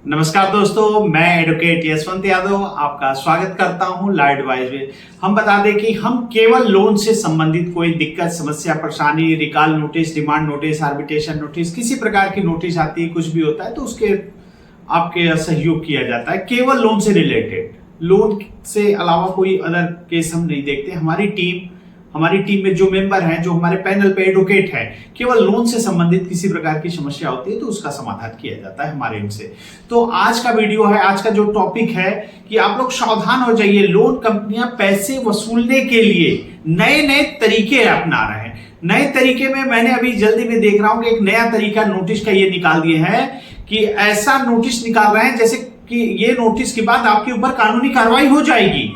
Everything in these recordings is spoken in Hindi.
नमस्कार दोस्तों, मैं एडवोकेट यशवंत यादव आपका स्वागत करता हूं लॉ एडवाइस में। हम बता दें कि हम केवल लोन से संबंधित कोई दिक्कत, समस्या, परेशानी, recall notice, demand notice, arbitration notice, किसी प्रकार की नोटिस आती है, कुछ भी होता है तो उसके आपके सहयोग किया जाता है केवल लोन से रिलेटेड। लोन से अलावा कोई अदर केस हम नहीं देखते। हमारी टीम में जो मेंबर हैं, जो हमारे पैनल पे एडवोकेट हैं, केवल लोन से संबंधित किसी प्रकार की समस्या होती है तो उसका समाधान किया जाता है हमारे इनसे। तो आज का वीडियो है, आज का जो टॉपिक है कि आप लोग सावधान हो जाइए। लोन कंपनियां पैसे वसूलने के लिए नए नए तरीके अपना रहे हैं। नए तरीके में मैंने अभी जल्दी में देख रहा हूं कि एक नया तरीका नोटिस का ये निकाल दिए हैं कि ऐसा नोटिस निकाल रहे हैं जैसे कि ये नोटिस के बाद आपके ऊपर कानूनी कार्रवाई हो जाएगी।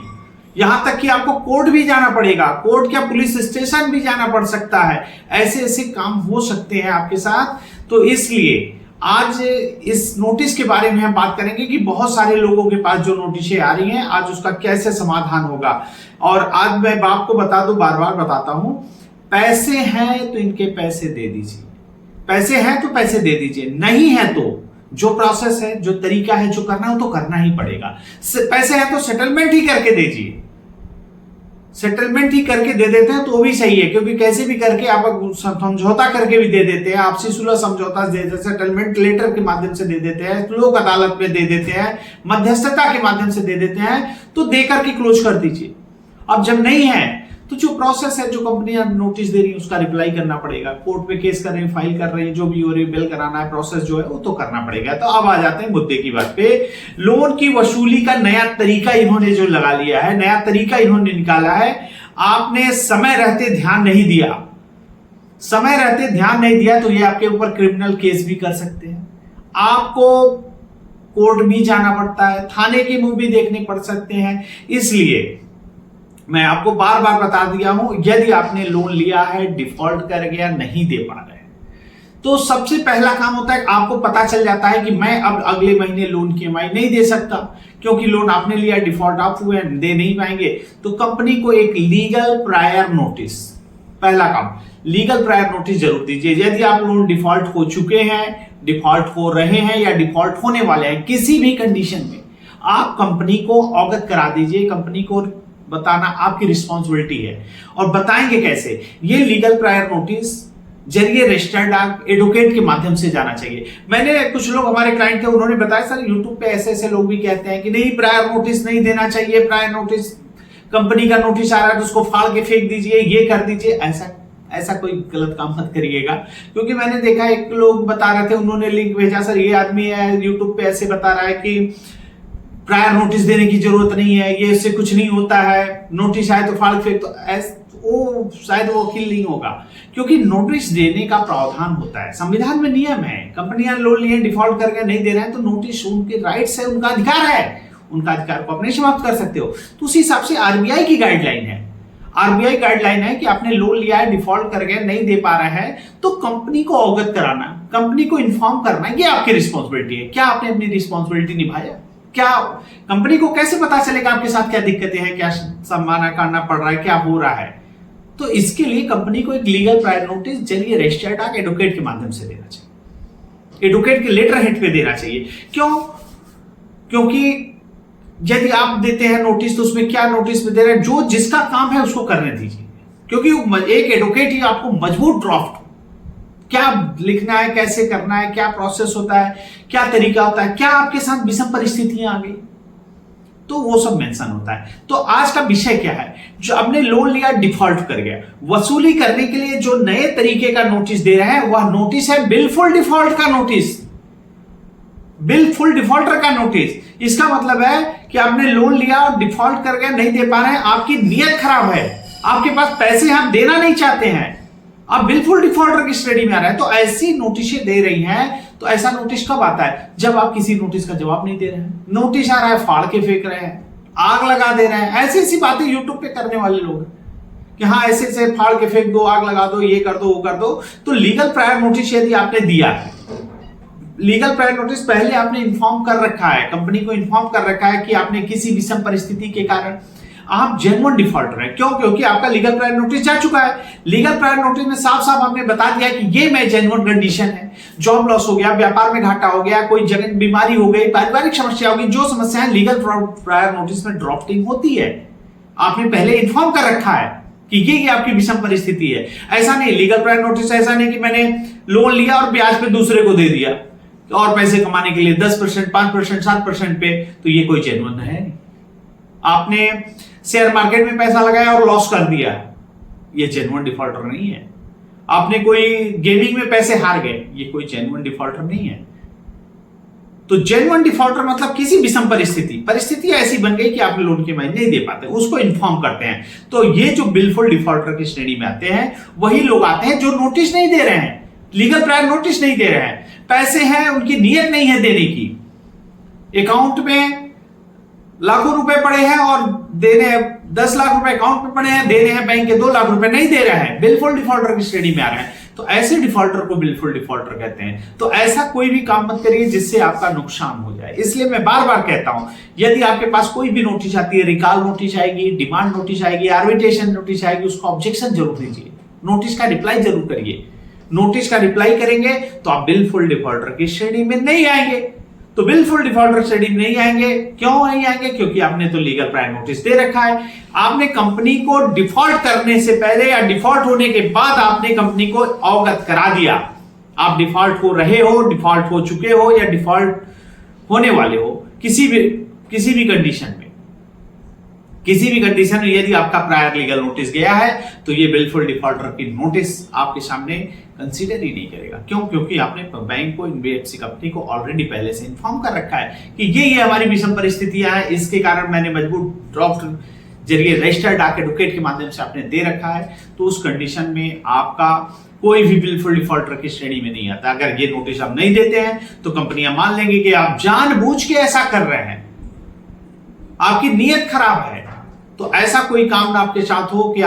यहां तक कि आपको कोर्ट भी जाना पड़ेगा, कोर्ट क्या पुलिस स्टेशन भी जाना पड़ सकता है। ऐसे ऐसे काम हो सकते हैं आपके साथ। तो इसलिए आज इस नोटिस के बारे में हम बात करेंगे कि बहुत सारे लोगों के पास जो नोटिसें आ रही हैं, आज उसका कैसे समाधान होगा। और आज मैं आपको बता दूं, बार बार बताता हूं, पैसे हैं तो इनके पैसे दे दीजिए। पैसे हैं तो पैसे दे दीजिए, नहीं है तो जो प्रोसेस है, जो तरीका है, जो करना है वो तो करना ही पड़ेगा। पैसे हैं तो सेटलमेंट ही करके दीजिए। सेटलमेंट ही करके दे देते हैं तो वो भी सही है, क्योंकि कैसे भी करके आप समझौता करके भी दे देते हैं, आपसी सुलह समझौता दे देते हैं, सेटलमेंट लेटर के माध्यम से दे देते हैं, लोक अदालत में दे देते हैं, मध्यस्थता के माध्यम से दे देते हैं, तो देकर के क्लोज कर दीजिए। अब जब नहीं है तो जो प्रोसेस है, जो कंपनियां नोटिस दे रही है उसका रिप्लाई करना पड़ेगा। कोर्ट पे केस कर रहे हैं, फाइल कर रहे हैं, जो भी हो रही है, बिल कराना है, प्रोसेस जो है वो तो करना पड़ेगा। तो अब आ जाते हैं मुद्दे की बात पे। लोन की वसूली का नया तरीका इन्होंने जो लगा लिया है, नया तरीका इन्होंने निकाला है। आपने समय रहते ध्यान नहीं दिया, समय रहते ध्यान नहीं दिया तो ये आपके ऊपर क्रिमिनल केस भी कर सकते हैं। आपको कोर्ट भी जाना पड़ता है, थाने के मुंह भी देखने पड़ सकते हैं। इसलिए मैं आपको बार बार बता दिया हूं, यदि आपने लोन लिया है, डिफॉल्ट कर गया, नहीं दे पा रहे, तो सबसे पहला काम होता है आपको पता चल जाता है कि मैं अब अगले महीने लोन की ईएमआई नहीं दे सकता, क्योंकि लोन आपने लिया, डिफॉल्ट आप हुए, दे नहीं पाएंगे। तो कंपनी को एक लीगल प्रायर नोटिस, पहला काम लीगल प्रायर नोटिस जरूर दीजिए। यदि आप लोन डिफॉल्ट हो चुके हैं, डिफॉल्ट हो रहे हैं या डिफॉल्ट होने वाले हैं, किसी भी कंडीशन में आप कंपनी को अवगत करा दीजिए। कंपनी को बताना आपकी रिस्पॉन्सिबिलिटी है। और बताएंगे कैसे? ये लीगल प्रायर नोटिस जरिए रजिस्टर्ड एडवोकेट के माध्यम से जाना चाहिए। मैंने कुछ लोग हमारे क्लाइंट थे, उन्होंने बताया सर यूट्यूब पे ऐसे ऐसे लोग भी कहते हैं कि नहीं, प्रायर नोटिस नहीं देना चाहिए, प्रायर नोटिस, कंपनी का नोटिस आ रहा है तो उसको फाड़ के फेंक दीजिए, ये कर दीजिए। ऐसा कोई गलत काम मत करिएगा, क्योंकि मैंने देखा एक लोग बता रहे थे, उन्होंने लिंक भेजा, सर ये आदमी है यूट्यूब पे ऐसे बता रहा है कि प्रायर नोटिस देने की जरूरत नहीं है, ये इससे कुछ नहीं होता है, नोटिस आए तो फाड़ फेंक। तो शायद वो वकील नहीं होगा, क्योंकि नोटिस देने का प्रावधान होता है, संविधान में नियम है। कंपनियां लोन लिए, डिफॉल्ट करके नहीं दे रहे हैं तो नोटिस उनके राइट्स है, उनका अधिकार है, उनका अधिकार को अपने समाप्त कर सकते हो। तो उस हिसाब से आरबीआई की गाइडलाइन है, आरबीआई गाइडलाइन है कि आपने लोन लिया है, डिफॉल्ट करके नहीं दे पा रहा है तो कंपनी को अवगत कराना, कंपनी को इन्फॉर्म करना, ये आपकी रिस्पॉन्सिबिलिटी है। क्या आपने अपनी रिस्पॉन्सिबिलिटी निभाया? क्या कंपनी को कैसे पता चलेगा आपके साथ क्या दिक्कतें हैं, क्या सामना करना पड़ रहा है, क्या हो रहा है? तो इसके लिए कंपनी को एक लीगल प्रायर नोटिस जरिए रजिस्टर्ड एडवोकेट के माध्यम से देना चाहिए, एडवोकेट के लेटर हेड पे देना चाहिए। क्यों? क्योंकि यदि आप देते हैं नोटिस तो उसमें क्या नोटिस में दे रहे हैं, जो जिसका काम है उसको करने दीजिए। क्योंकि एक एडवोकेट ही आपको मजबूत ड्राफ्ट, क्या लिखना है, कैसे करना है, क्या प्रोसेस होता है, क्या तरीका होता है, क्या आपके साथ विषम परिस्थितियां आ गई, तो वो सब मेंशन होता है। तो आज का विषय क्या है? जो आपने लोन लिया, डिफॉल्ट कर गया, वसूली करने के लिए जो नए तरीके का नोटिस दे रहे हैं वह नोटिस है बिलफुल डिफॉल्ट का नोटिस, बिलफुल डिफॉल्टर का नोटिस। इसका मतलब है कि आपने लोन लिया और डिफॉल्ट कर गए, नहीं दे पा रहे हैं, आपकी नीयत खराब है, आपके पास पैसे आप देना नहीं चाहते हैं, आप बिलफुल डिफॉल्टर की श्रेणी में आ रहे हैं, तो ऐसी नोटिसें दे रही हैं। तो ऐसा नोटिस कब आता है? जब आप किसी नोटिस का जवाब नहीं दे रहे हैं, नोटिस आ रहा है फाड़ के फेंक रहे हैं, आग लगा दे रहे हैं। ऐसी ऐसी बातें यूट्यूब पे करने वाले लोग कि हाँ ऐसे ऐसे फाड़ के फेंक दो, आग लगा दो, ये कर दो, वो कर दो। तो लीगल प्रायर नोटिस यदि आपने दिया है, लीगल प्रायर नोटिस पहले आपने इन्फॉर्म कर रखा है, कंपनी को इन्फॉर्म कर रखा है कि आपने किसी विषम परिस्थिति के कारण आप जेन्युइन डिफॉल्टर हैं। क्यों? क्योंकि आपका लीगल प्रायर नोटिस जा चुका है। लीगल प्रायर नोटिस में साफ साफ आपने बता दिया कि ये मैं जेन्युइन कंडीशन है, जॉब लॉस हो गया, व्यापार में घाटा हो गया, कोई जगह बीमारी हो गई, पारिवारिक समस्या होगी, जो समस्याएं लीगल प्रायर नोटिस में ड्राफ्टिंग होती है, आपने पहले इन्फॉर्म कर रखा है कि ये आपकी विषम परिस्थिति है। ऐसा नहीं, लीगल प्रायर नोटिस ऐसा नहीं कि मैंने लोन लिया और ब्याज पे दूसरे को दे दिया और पैसे कमाने के लिए 10%, 5%, 7% पे, तो ये कोई जेन्युइन है नहीं। आपने शेयर मार्केट में पैसा लगाया और लॉस कर दिया, ये जेन्युइन डिफॉल्टर नहीं है। आपने कोई गेमिंग में पैसे हार गए, ये कोई जेन्युइन डिफॉल्टर नहीं है। तो जेन्युइन डिफॉल्टर मतलब किसी विषम परिस्थिति ऐसी बन गई कि आप लोन की मांग नहीं दे पाते, उसको इन्फॉर्म करते हैं। तो ये जो बिलफुल डिफॉल्टर की श्रेणी में आते हैं वही लोग आते हैं जो नोटिस नहीं दे रहे हैं, लीगल प्रायर नोटिस नहीं दे रहे हैं, पैसे हैं, उनकी नीयत नहीं है देने की, अकाउंट में लाखों रुपए पड़े हैं और देने 10 लाख रुपए अकाउंट में पड़े हैं, देने हैं बैंक के 2 लाख रुपए, नहीं दे रहे हैं, बिलफुल डिफॉल्टर की श्रेणी में आ रहे हैं। तो ऐसे डिफॉल्टर को बिलफुल डिफॉल्टर कहते हैं। तो ऐसा कोई भी काम मत करिए जिससे आपका नुकसान हो जाए। इसलिए मैं बार बार कहता हूं, यदि आपके पास कोई भी नोटिस आती है, रिकॉल नोटिस आएगी, डिमांड नोटिस आएगी, आर्बिट्रेशन नोटिस आएगी, उसको ऑब्जेक्शन जरूर दीजिए, नोटिस का रिप्लाई जरूर करिए। नोटिस का रिप्लाई करेंगे तो आप बिलफुल डिफॉल्टर की श्रेणी में नहीं आएंगे। तो बिलफुल डिफॉल्टर श्रेणी में नहीं आएंगे। क्यों नहीं आएंगे? क्योंकि आपने तो लीगल प्रायर नोटिस दे रखा है। आपने कंपनी को डिफॉल्ट करने से पहले या डिफॉल्ट होने के बाद आपने कंपनी को अवगत करा दिया। आप डिफॉल्ट हो रहे हो, डिफॉल्ट हो चुके हो या डिफॉल्ट होने वाले हो, किसी भी कंडीशन में यदि आपका प्रायर लीगल नोटिस गया है तो ये बिलफुल डिफॉल्टर की नोटिस आपके सामने कंसीडर ही नहीं करेगा। क्यों? क्योंकि आपने बैंक को, एनबीएफसी कंपनी को ऑलरेडी पहले से इन्फॉर्म कर रखा है कि ये हमारी विषम परिस्थितियां हैं, इसके कारण मैंने मजबूत ड्राफ्ट जरिए रजिस्टर्ड डाक एडवोकेट के माध्यम से आपने दे रखा है। तो उस कंडीशन में आपका कोई भी बिलफुल डिफॉल्टर की श्रेणी में नहीं आता। अगर ये नोटिस आप नहीं देते हैं तो कंपनियां मान लेंगी कि आप जानबूझ के ऐसा कर रहे हैं, आपकी नीयत खराब है। तो ऐसा कोई काम ना आपके साथ हो कि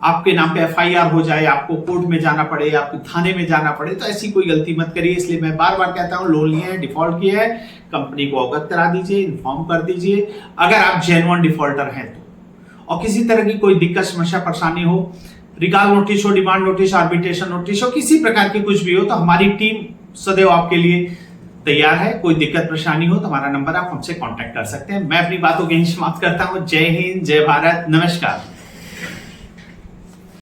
आपके नाम पे एफआईआर हो जाए, आपको कोर्ट में जाना पड़े, आपको थाने में जाना पड़े। तो ऐसी कोई गलती मत करिए। इसलिए मैं बार बार कहता हूं, लोन लिए हैं, डिफॉल्ट किया है, कंपनी को अवगत करा दीजिए, इन्फॉर्म कर दीजिए अगर आप जेन्युइन डिफॉल्टर हैं तो। और किसी तरह की कोई दिक्कत, समस्या, परेशानी हो, रिकॉल नोटिस हो, डिमांड नोटिस, आर्बिट्रेशन नोटिस हो, किसी प्रकार की कुछ भी हो, तो हमारी टीम सदैव आपके लिए तैयार है। कोई दिक्कत परेशानी हो तो हमारा नंबर आप हमसे कांटेक्ट कर सकते हैं। मैं अपनी बातों की समाप्त करता हूं। जय हिंद, जय भारत, नमस्कार।